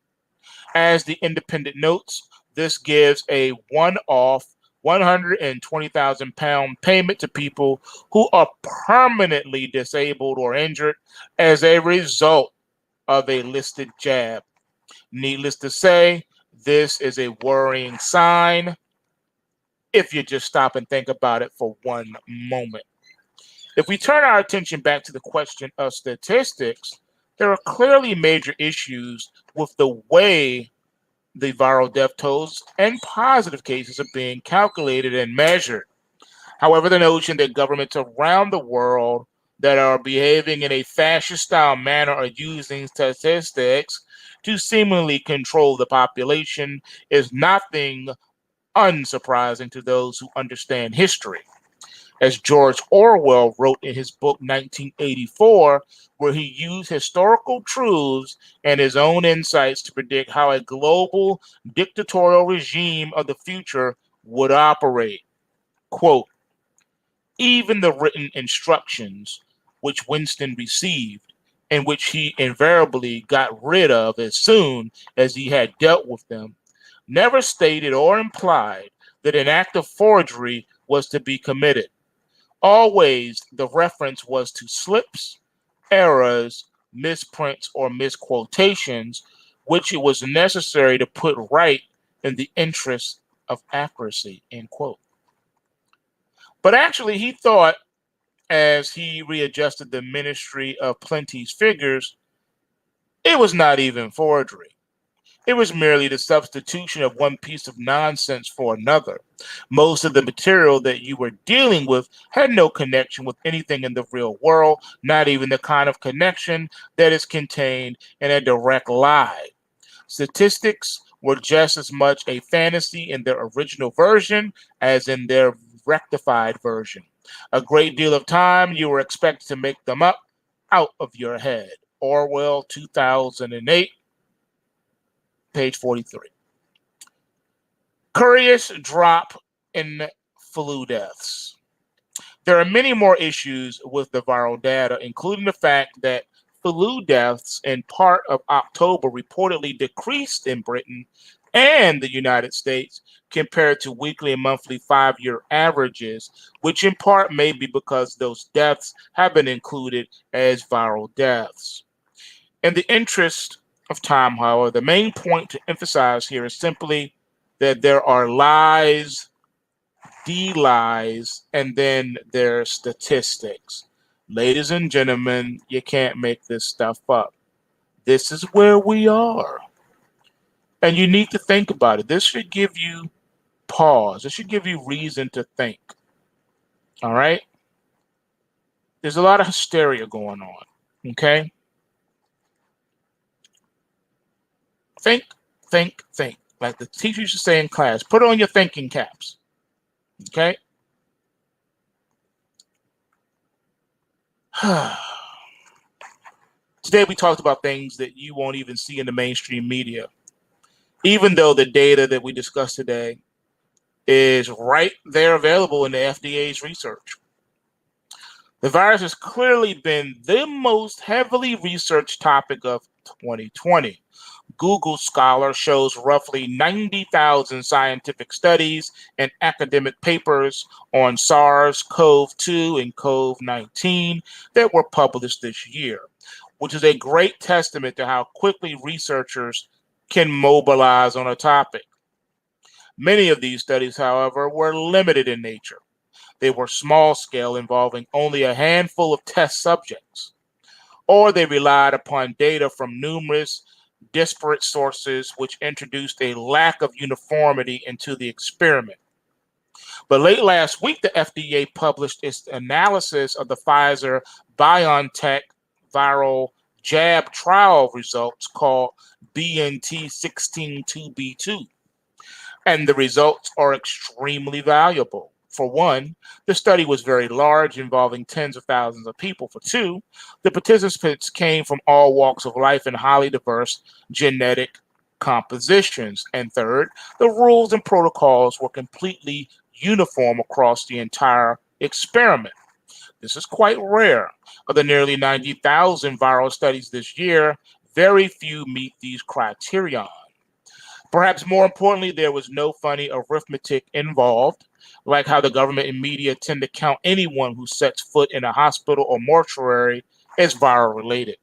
As the independent notes, this gives a one-off £120,000 payment to people who are permanently disabled or injured as a result of a listed jab. Needless to say, this is a worrying sign if you just stop and think about it for one moment. If we turn our attention back to the question of statistics, there are clearly major issues with the way the viral death tolls and positive cases are being calculated and measured. However, the notion that governments around the world that are behaving in a fascist style manner are using statistics to seemingly control the population is nothing unsurprising to those who understand history. As George Orwell wrote in his book 1984, where he used historical truths and his own insights to predict how a global dictatorial regime of the future would operate. Quote, even the written instructions which Winston received, and which he invariably got rid of as soon as he had dealt with them, never stated or implied that an act of forgery was to be committed. Always the reference was to slips, errors, misprints, or misquotations, which it was necessary to put right in the interest of accuracy, end quote. But actually, he thought, as he readjusted the Ministry of Plenty's figures, it was not even forgery. It was merely the substitution of one piece of nonsense for another. Most of the material that you were dealing with had no connection with anything in the real world, not even the kind of connection that is contained in a direct lie. Statistics were just as much a fantasy in their original version as in their rectified version. A great deal of time you were expected to make them up out of your head. Orwell, 2008, page 43. Curious drop in flu deaths. There are many more issues with the viral data, including the fact that flu deaths in part of October reportedly decreased in Britain and the United States compared to weekly and monthly 5-year averages, which in part may be because those deaths have been included as viral deaths. In the interest of time, however, the main point to emphasize here is simply that there are lies, de-lies, and then there's statistics. Ladies and gentlemen, you can't make this stuff up. This is where we are. And you need to think about it. This should give you pause. It should give you reason to think. All right? There's a lot of hysteria going on. Okay? Think, think, think. Like the teacher used to say in class, put on your thinking caps. Okay? Today we talked about things that you won't even see in the mainstream media. Even though the data that we discussed today is right there available in the FDA's research. The virus has clearly been the most heavily researched topic of 2020. Google Scholar shows roughly 90,000 scientific studies and academic papers on SARS-CoV-2 and COVID-19 that were published this year, which is a great testament to how quickly researchers can mobilize on a topic. Many of these studies, however, were limited in nature. They were small scale, involving only a handful of test subjects, or they relied upon data from numerous disparate sources, which introduced a lack of uniformity into the experiment. But late last week, the FDA published its analysis of the Pfizer-BioNTech viral jab trial results called BNT162b2. And the results are extremely valuable. For one, the study was very large, involving tens of thousands of people. For two, the participants came from all walks of life and highly diverse genetic compositions. And third, the rules and protocols were completely uniform across the entire experiment. This is quite rare. Of the nearly 90,000 viral studies this year, very few meet these criterion. Perhaps more importantly, there was no funny arithmetic involved, like how the government and media tend to count anyone who sets foot in a hospital or mortuary as viral related.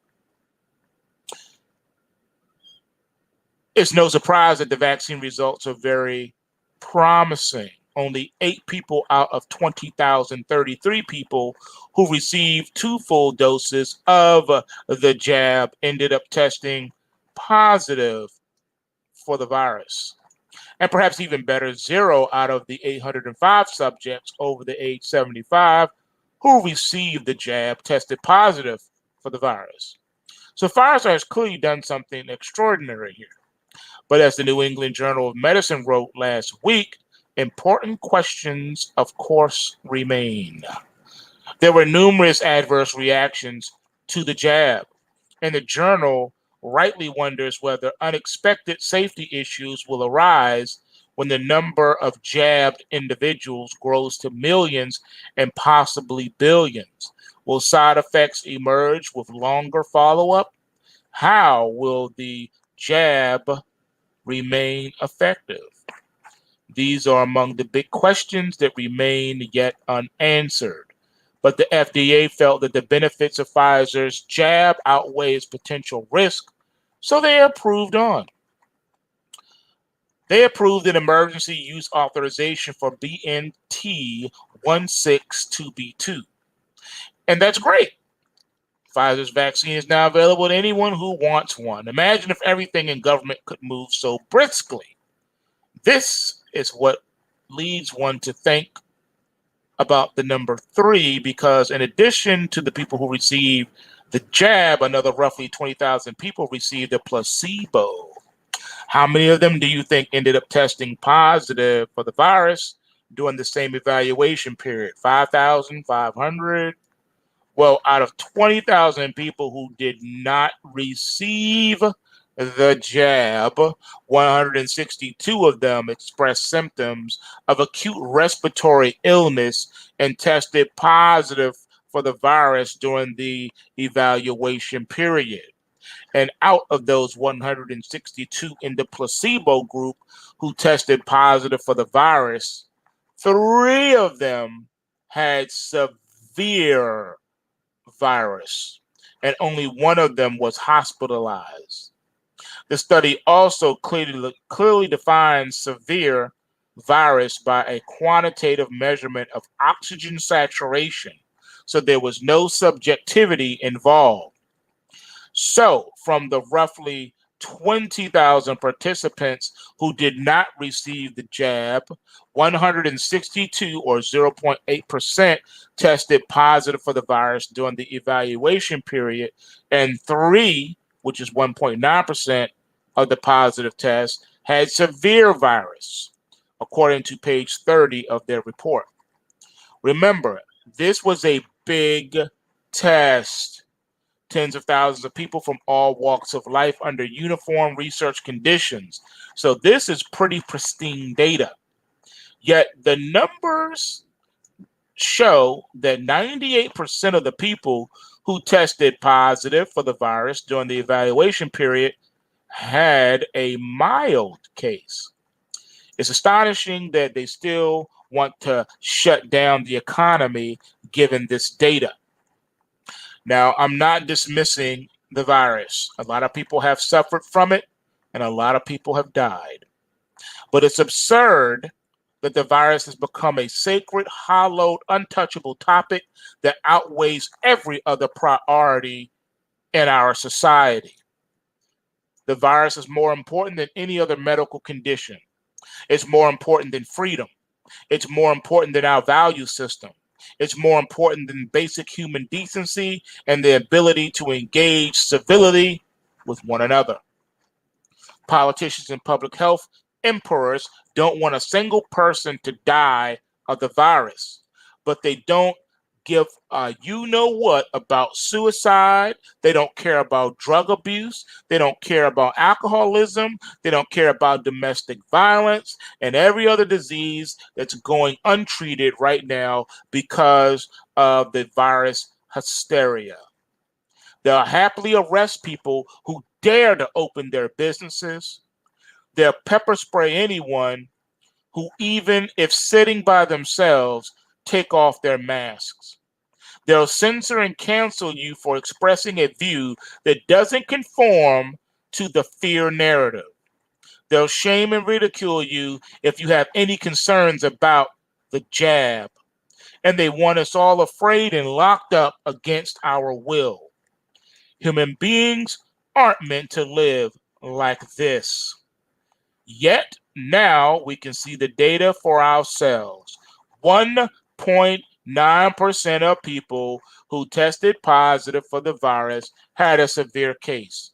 It's no surprise that the vaccine results are very promising. Only 8 people out of 20,033 people who received 2 full doses of the jab ended up testing positive for the virus. And perhaps even better, 0 out of the 805 subjects over the age 75 who received the jab tested positive for the virus. So Pfizer has clearly done something extraordinary here. But as the New England Journal of Medicine wrote last week, Important questions, of course, remain. There were numerous adverse reactions to the jab, and the journal rightly wonders whether unexpected safety issues will arise when the number of jabbed individuals grows to millions and possibly billions. Will side effects emerge with longer follow up? How will the jab remain effective? These are among the big questions that remain yet unanswered. But the FDA felt that the benefits of Pfizer's jab outweighs potential risk, so they approved on. They approved an emergency use authorization for BNT 162B2. And that's great. Pfizer's vaccine is now available to anyone who wants one. Imagine if everything in government could move so briskly. This is what leads one to think about the number 3, because in addition to the people who received the jab, another roughly 20,000 people received a placebo. How many of them do you think ended up testing positive for the virus during the same evaluation period? 5,500? Well, out of 20,000 people who did not receive the jab, 162 of them expressed symptoms of acute respiratory illness and tested positive for the virus during the evaluation period. And out of those 162 in the placebo group who tested positive for the virus, 3 of them had severe virus, and only 1 of them was hospitalized. The study also clearly defines severe virus by a quantitative measurement of oxygen saturation, so there was no subjectivity involved. So, from the roughly 20,000 participants who did not receive the jab, 162 or 0.8% tested positive for the virus during the evaluation period, and 3, which is 1.9% of the positive tests, had severe virus, according to page 30 of their report. Remember, this was a big test. Tens of thousands of people from all walks of life under uniform research conditions. So this is pretty pristine data. Yet the numbers show that 98% of the people who tested positive for the virus during the evaluation period had a mild case. It's astonishing that they still want to shut down the economy given this data. Now, I'm not dismissing the virus. A lot of people have suffered from it, and a lot of people have died. But it's absurd that the virus has become a sacred, hallowed, untouchable topic that outweighs every other priority in our society. The virus is more important than any other medical condition. It's more important than freedom. It's more important than our value system. It's more important than basic human decency and the ability to engage civility with one another. Politicians and public health emperors don't want a single person to die of the virus, but they don't give you know what about suicide. They don't care about drug abuse. They don't care about alcoholism. They don't care about domestic violence and every other disease that's going untreated right now because of the virus hysteria. They'll happily arrest people who dare to open their businesses. They'll pepper spray anyone who, even if sitting by themselves, take off their masks. They'll censor and cancel you for expressing a view that doesn't conform to the fear narrative. They'll shame and ridicule you if you have any concerns about the jab. And they want us all afraid and locked up against our will. Human beings aren't meant to live like this. Yet now we can see the data for ourselves. 1.9% of people who tested positive for the virus had a severe case.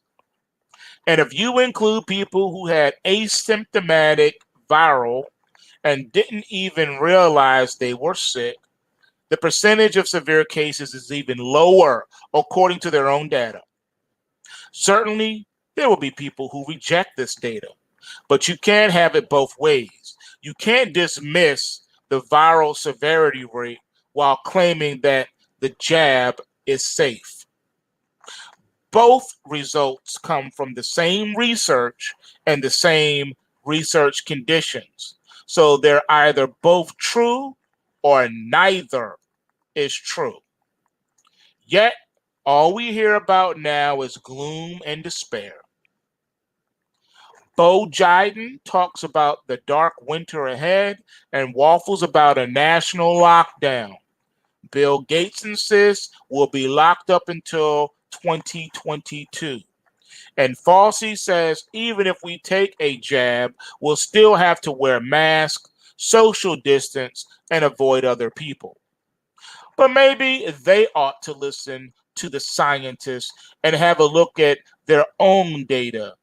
And if you include people who had asymptomatic viral and didn't even realize they were sick, the percentage of severe cases is even lower according to their own data. Certainly, there will be people who reject this data, but you can't have it both ways. You can't dismiss the viral severity rate while claiming that the jab is safe. Both results come from the same research and the same research conditions. So they're either both true or neither is true. Yet, all we hear about now is gloom and despair. Bo Jiden talks about the dark winter ahead and waffles about a national lockdown. Bill Gates insists we'll be locked up until 2022. And Fauci says even if we take a jab, we'll still have to wear masks, social distance, and avoid other people. But maybe they ought to listen to the scientists and have a look at their own data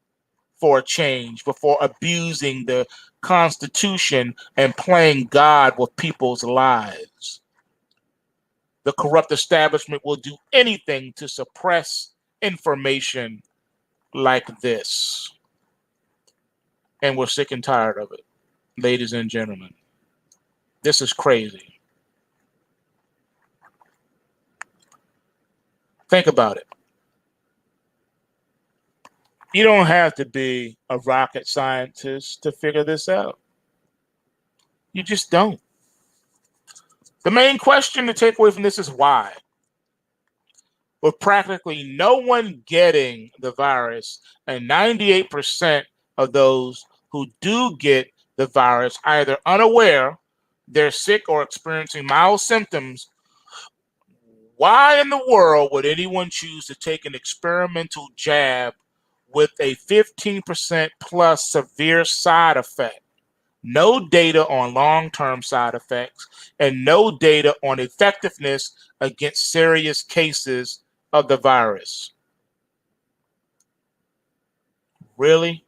for a change before abusing the Constitution and playing God with people's lives. The corrupt establishment will do anything to suppress information like this. And we're sick and tired of it, ladies and gentlemen. This is crazy. Think about it. You don't have to be a rocket scientist to figure this out. You just don't. The main question to take away from this is why. With practically no one getting the virus, and 98% of those who do get the virus either unaware, they're sick, or experiencing mild symptoms, why in the world would anyone choose to take an experimental jab with a 15% plus severe side effect? No data on long-term side effects, and no data on effectiveness against serious cases of the virus. Really?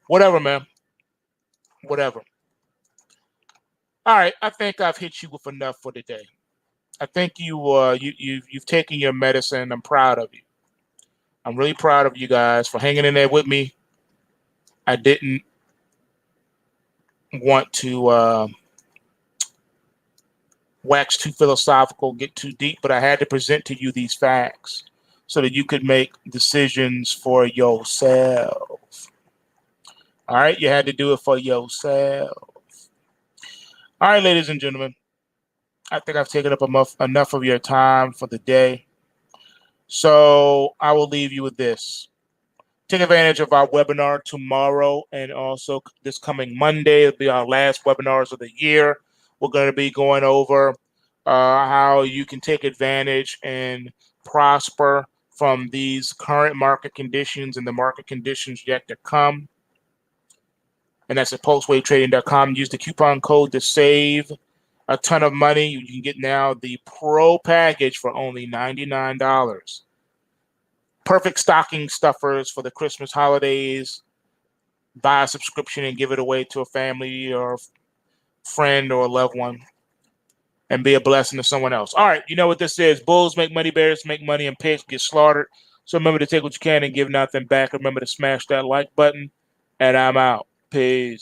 Whatever, man. Whatever. All right, I think I've hit you with enough for today. I think you've taken your medicine. I'm proud of you. I'm really proud of you guys for hanging in there with me. I didn't want to wax too philosophical, get too deep, but I had to present to you these facts so that you could make decisions for yourself. All right, you had to do it for yourself. All right, ladies and gentlemen, I think I've taken up enough of your time for the day. So I will leave you with this. Take advantage of our webinar tomorrow and also this coming Monday. It'll be our last webinars of the year. We're going to be going over how you can take advantage and prosper from these current market conditions and the market conditions yet to come. And that's at PulseWaveTrading.com. Use the coupon code to save a ton of money. You can get now the Pro package for only $99. Perfect stocking stuffers for the Christmas holidays. Buy a subscription and give it away to a family or friend or a loved one and be a blessing to someone else. All right, you know what this is. Bulls make money, bears make money, and pigs get slaughtered. So remember to take what you can and give nothing back. Remember to smash that like button, and I'm out. Peace.